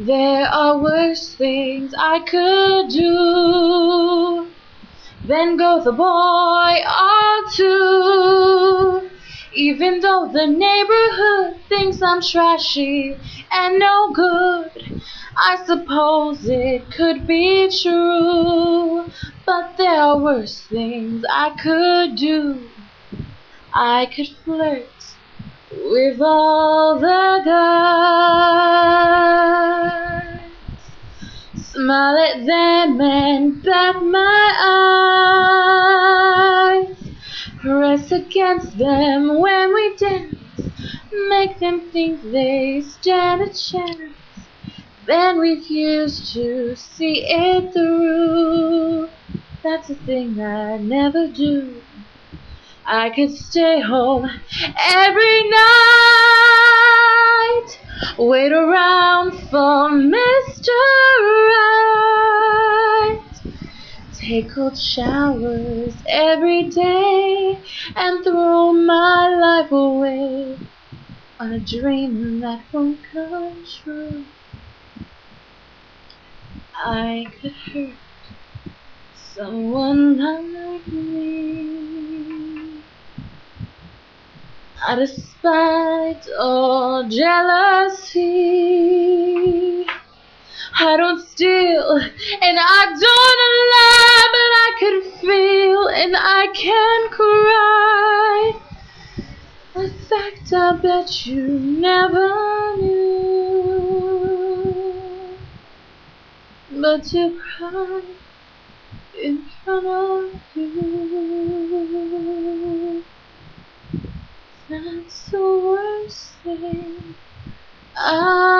There are worse things I could do than go the boy or two. Even though the neighborhood thinks I'm trashy and no good, I suppose it could be true. But there are worse things I could do. I could flirt with all the guys, smile at them and bat my eyes, press against them when we dance, make them think they stand a chance, then refuse to see it through. That's a thing I never do. I could stay home every night, wait around for Mr. Right, take cold showers every day, and throw my life away on a dream that won't come true. I could hurt someone like me out of spite or jealousy. I don't steal and I don't lie, but I can feel and I can cry. A fact I bet you never knew. But to cry in front of you, that's the worst thing I